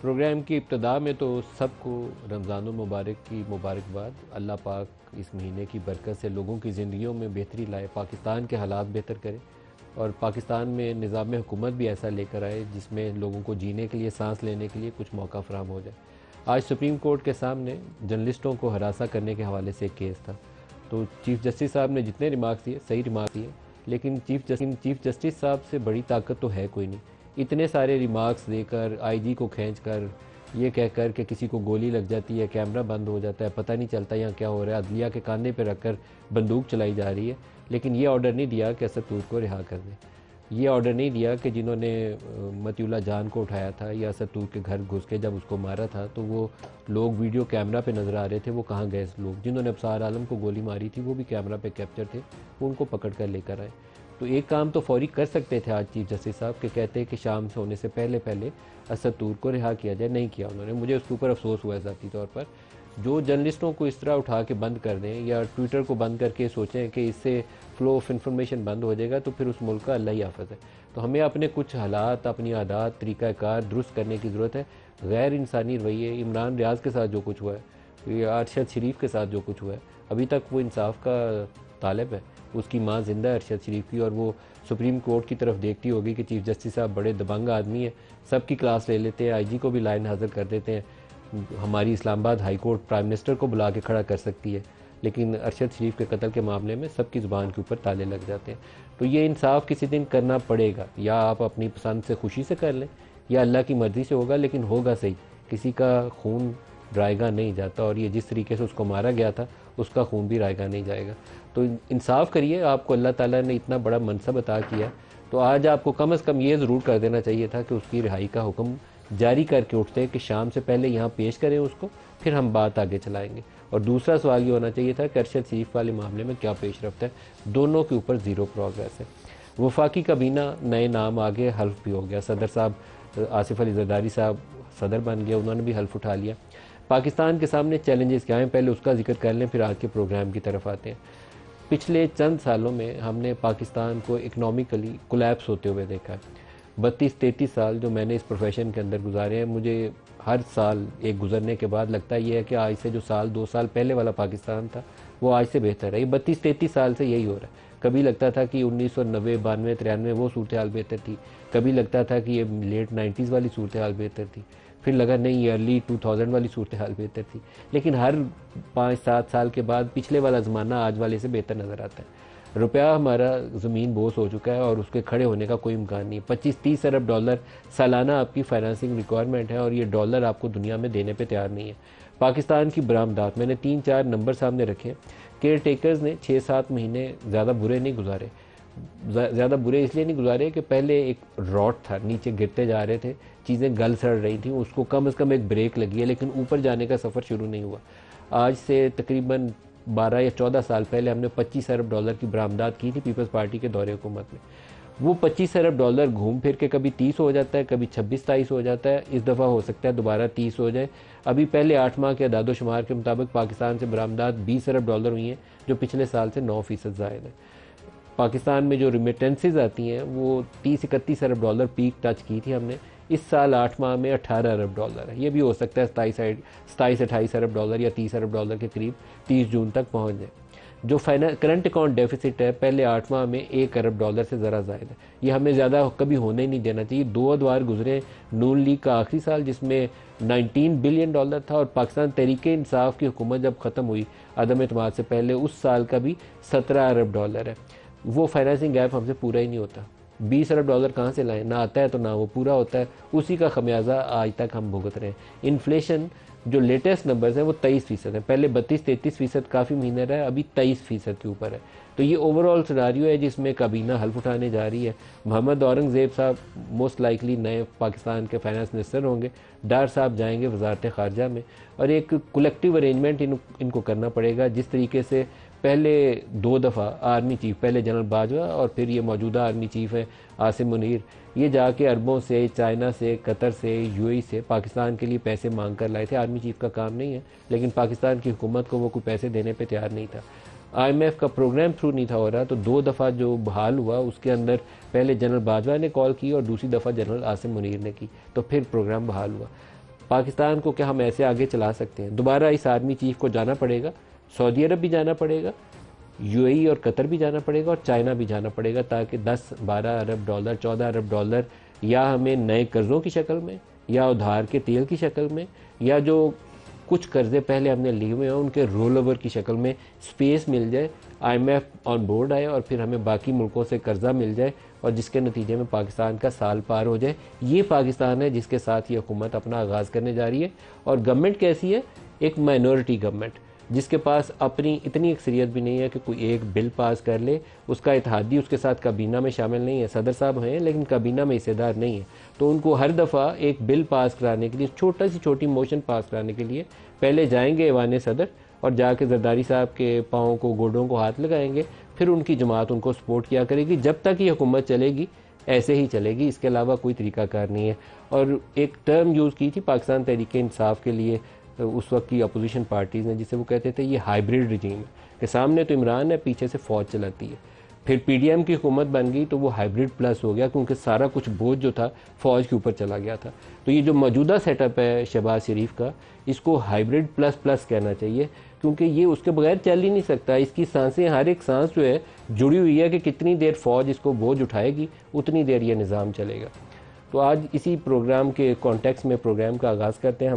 Programme की इब्तदा में तो सबको रमज़ान मुबारक की मुबारकबाद। अल्लाह पाक इस महीने की बरकत से लोगों की ज़िंदगियों में बेहतरी लाए, पाकिस्तान के हालात बेहतर करे और पाकिस्तान में निज़ाम हुकूमत भी ऐसा लेकर आए जिसमें लोगों को जीने के लिए, सांस लेने के लिए कुछ मौका फराहम हो जाए। आज सुप्रीम कोर्ट के सामने जर्नलिस्टों को हरासा करने के हवाले से एक केस था। तो चीफ़ जस्टिस साहब ने जितने रिमार्क्स दिए सही रिमार्क दिए, लेकिन चीफ़ जस्टिस साहब से बड़ी ताकत तो है कोई नहीं। इतने सारे रिमार्क्स देकर, आईजी को खींचकर, ये कहकर कि किसी को गोली लग जाती है, कैमरा बंद हो जाता है, पता नहीं चलता यहाँ क्या हो रहा है, अदलिया के कांधे पे रखकर बंदूक चलाई जा रही है, लेकिन ये ऑर्डर नहीं दिया कि असद तूर को रिहा कर दें। ये ऑर्डर नहीं दिया कि जिन्होंने मतियुल्लाह जान को उठाया था या असद तूर के घर घुस के जब उसको मारा था तो वो लोग वीडियो कैमरा पे नज़र आ रहे थे, वो कहाँ गए लोग। जिन्होंने अबसार आलम को गोली मारी थी वो भी कैमरा पे कैप्चर थे, वो उनको पकड़ कर लेकर आए। तो एक काम तो फौरी कर सकते थे आज चीफ जस्टिस साहब के, कहते हैं कि शाम से होने से पहले पहले असद तूर को रिहा किया जाए, नहीं किया उन्होंने। मुझे उसके ऊपर अफसोस हुआ ज़ाती तौर पर। जो जर्नलिस्टों को इस तरह उठा के बंद कर दें या ट्विटर को बंद करके सोचें कि इससे फ़्लो ऑफ इन्फॉर्मेशन बंद हो जाएगा, तो फिर उस मुल्क का अल्लाह ही हाफ़िज़ है। तो हमें अपने कुछ हालात, अपनी आदत, तरीक़ाकार दुरुस्त करने की ज़रूरत है। गैर इंसानी रवैये, इमरान रियाज के साथ जो कुछ हुआ है या अरशद शरीफ के साथ जो कुछ हुआ है, अभी तक वो इंसाफ का तालिब है। उसकी माँ ज़िंदा है अरशद शरीफ की, और वो सुप्रीम कोर्ट की तरफ देखती होगी कि चीफ जस्टिस साहब बड़े दबंग आदमी हैं, सबकी क्लास ले लेते हैं, आईजी को भी लाइन हाजिर कर देते हैं। हमारी Islamabad high court prime minister को बुला के खड़ा कर सकती है, लेकिन अरशद शरीफ के कत्ल के मामले में सबकी ज़ुबान के ऊपर ताले लग जाते हैं। तो ये इंसाफ किसी दिन करना पड़ेगा, या आप अपनी पसंद से खुशी से कर लें या अल्लाह की मर्ज़ी से होगा, लेकिन होगा सही। किसी का खून रायगा नहीं जाता, और ये जिस तरीके से उसको मारा गया था उसका खून भी रायगा नहीं जाएगा। तो इंसाफ करिए। आपको अल्लाह ताला ने इतना बड़ा मनसब अता किया, तो आज आपको कम से कम ये ज़रूर कर देना चाहिए था कि उसकी रिहाई का हुक्म जारी करके उठते कि शाम से पहले यहाँ पेश करें उसको, फिर हम बात आगे चलाएंगे। और दूसरा सवाल ये होना चाहिए था कि अरशद शरीफ वाले मामले में क्या पेश रफ्त है। दोनों के ऊपर ज़ीरो प्रोग्रेस है। वफाकी काबीना, नए नाम आगे, हल्फ भी हो गया। सदर साहब आसिफ अली जरदारी साहब सदर बन गया, उन्होंने भी हल्फ उठा लिया। पाकिस्तान के सामने चैलेंजेस क्या हैं, पहले उसका जिक्र कर लें, फिर आज के प्रोग्राम की तरफ आते हैं। पिछले चंद सालों में हमने पाकिस्तान को इकनॉमिकली कोलैप्स होते हुए देखा है। 32-33 साल जो मैंने इस प्रोफेशन के अंदर गुजारे हैं, मुझे हर साल एक गुजरने के बाद लगता ये है कि आज से जो साल 2 साल पहले वाला पाकिस्तान था वो आज से बेहतर है। ये 32-33 साल से यही हो रहा है। कभी लगता था कि 1990, 92, 93 वो सूरत हाल बेहतर थी, कभी लगता था कि ये लेट 90s वाली सूरत हाल बेहतर थी, फिर लगा नहीं ये अर्ली 2000 वाली सूरत हाल बेहतर थी। लेकिन हर 5-7 साल के बाद पिछले वाला ज़माना आज वाले से बेहतर नज़र आता है। रुपया हमारा ज़मीन बोस हो चुका है और उसके खड़े होने का कोई इम्कान नहीं। 25-30 अरब डॉलर सालाना आपकी फाइनेंसिंग रिक्वायरमेंट है, और ये डॉलर आपको दुनिया में देने पे तैयार नहीं है। पाकिस्तान की बरामदात, मैंने 3-4 नंबर सामने रखे। केयर टेकर्स ने 6-7 महीने ज़्यादा बुरे नहीं गुजारे। ज़्यादा बुरे इसलिए नहीं गुजारे कि पहले एक रॉट था, नीचे गिरते जा रहे थे, चीज़ें गल सड़ रही थी, उसको कम से कम एक ब्रेक लगी है, लेकिन ऊपर जाने का सफ़र शुरू नहीं हुआ। आज से तकरीबन 12 या 14 साल पहले हमने 25 अरब डॉलर की बरामदात की थी पीपल्स पार्टी के दौरे हुकूमत में। वो 25 अरब डॉलर घूम फिर के कभी 30 हो जाता है, कभी 26-27 हो जाता है। इस दफ़ा हो सकता है दोबारा 30 हो जाए। अभी पहले 8 माह के अदादो शुमार के मुताबिक पाकिस्तान से बरामदात 20 अरब डॉलर हुई हैं, जो पिछले साल से 9% ज़ायद है। पाकिस्तान में जो रिमिटेंसेज आती हैं वो 30-31 अरब डॉलर पीक टच की थी हमने। इस साल 8 माह में 18 अरब डॉलर है। ये भी हो सकता है 27-28 अरब डॉलर या 30 अरब डॉलर के करीब 30 जून तक पहुंच जाए। जो करंट अकाउंट डेफिसिट है पहले 8 माह में 1 अरब डॉलर से ज़रा ज़ायद है। ये हमें ज़्यादा कभी होने ही नहीं देना चाहिए। 2 अदवार गुजरे, नून लीग का आखिरी साल जिसमें 19 बिलियन डॉलर था, और पाकिस्तान तहरीक इंसाफ की हुकूमत जब ख़त्म हुई अदम एतमाद से पहले, उस साल का भी 17 अरब डॉलर है। वो फाइनेंसिंग गैप हमसे पूरा ही नहीं होता। 20 अरब डॉलर कहाँ से लाएं, ना आता है तो ना वो पूरा होता है। उसी का खमियाजा आज तक हम भुगत रहे हैं। इन्फ्लेशन जो लेटेस्ट नंबर्स हैं वो 23% है। पहले 32-33% काफ़ी महीने रहा है, अभी 23% के ऊपर है। तो ये ओवरऑल सिनारियो है जिसमें काबीना हल्फ उठाने जा रही है। मोहम्मद औरंगज़ेब साहब मोस्ट लाइकली नए पाकिस्तान के फाइनेंस मिनिस्टर होंगे। डार साहब जाएंगे वजारत ख़ारजा में, और एक कलेक्टिव अरेंजमेंट इनको करना पड़ेगा। जिस तरीके से पहले 2 दफ़ा आर्मी चीफ, पहले जनरल बाजवा और फिर ये मौजूदा आर्मी चीफ है आसिम मुनीर, ये जाके अरबों से, चाइना से, कतर से, यूएई से पाकिस्तान के लिए पैसे मांग कर लाए थे। आर्मी चीफ का काम नहीं है, लेकिन पाकिस्तान की हुकूमत को वो कोई पैसे देने पे तैयार नहीं था। IMF का प्रोग्राम थ्रू नहीं था हो रहा, तो 2 दफ़ा जो बहाल हुआ उसके अंदर पहले जनरल बाजवा ने कॉल की और दूसरी दफ़ा जनरल आसिम मुनीर ने की, तो फिर प्रोग्राम बहाल हुआ। पाकिस्तान को क्या हम ऐसे आगे चला सकते हैं? दोबारा इस आर्मी चीफ को जाना पड़ेगा, सऊदी अरब भी जाना पड़ेगा, यूएई और कतर भी जाना पड़ेगा और चाइना भी जाना पड़ेगा, ताकि 10-12 अरब डॉलर, 14 अरब डॉलर या हमें नए कर्ज़ों की शक्ल में, या उधार के तेल की शक्ल में, या जो कुछ कर्जे पहले हमने लिए हुए हैं उनके रोल ओवर की शक्ल में स्पेस मिल जाए, आईएमएफ ऑन बोर्ड आए और फिर हमें बाकी मुल्कों से कर्जा मिल जाए, और जिसके नतीजे में पाकिस्तान का साल पार हो जाए। ये पाकिस्तान है जिसके साथ ये हुकूमत अपना आगाज़ करने जा रही है। और गवर्नमेंट कैसी है? एक माइनॉरिटी गवर्नमेंट, जिसके पास अपनी इतनी अक्सरियत भी नहीं है कि कोई एक बिल पास कर ले, उसका इत्तेहादी उसके साथ काबीना में शामिल नहीं है। सदर साहब हैं लेकिन काबीना में हिस्सेदार नहीं है, तो उनको हर दफ़ा एक बिल पास कराने के लिए, छोटी मोशन पास कराने के लिए पहले जाएंगे ऐवान सदर और जाके जरदारी साहब के पाँव को, गोडों को हाथ लगाएंगे, फिर उनकी जमात उनको सपोर्ट किया करेगी। जब तक ये हुकूमत चलेगी ऐसे ही चलेगी, इसके अलावा कोई तरीकाकार नहीं है। और एक टर्म यूज़ की थी पाकिस्तान तहरीक इंसाफ के लिए उस वक्त की अपोजिशन पार्टीज़ ने, जिसे वो कहते थे ये हाइब्रिड रिजीम है, कि सामने तो इमरान है, पीछे से फ़ौज चलाती है। फिर पीडीएम की हुकूमत बन गई तो वो हाइब्रिड प्लस हो गया, क्योंकि सारा कुछ बोझ जो था फ़ौज के ऊपर चला गया था। तो ये जो मौजूदा सेटअप है शहबाज शरीफ का, इसको हाइब्रिड प्लस प्लस कहना चाहिए, क्योंकि ये उसके बगैर चल ही नहीं सकता। इसकी सांसें, हर एक सांस जो है जुड़ी हुई है कि कितनी देर फ़ौज इसको बोझ उठाएगी उतनी देर ये निज़ाम चलेगा। तो आज इसी प्रोग्राम के कॉन्टेक्स्ट में प्रोग्राम का आगाज़ करते हैं।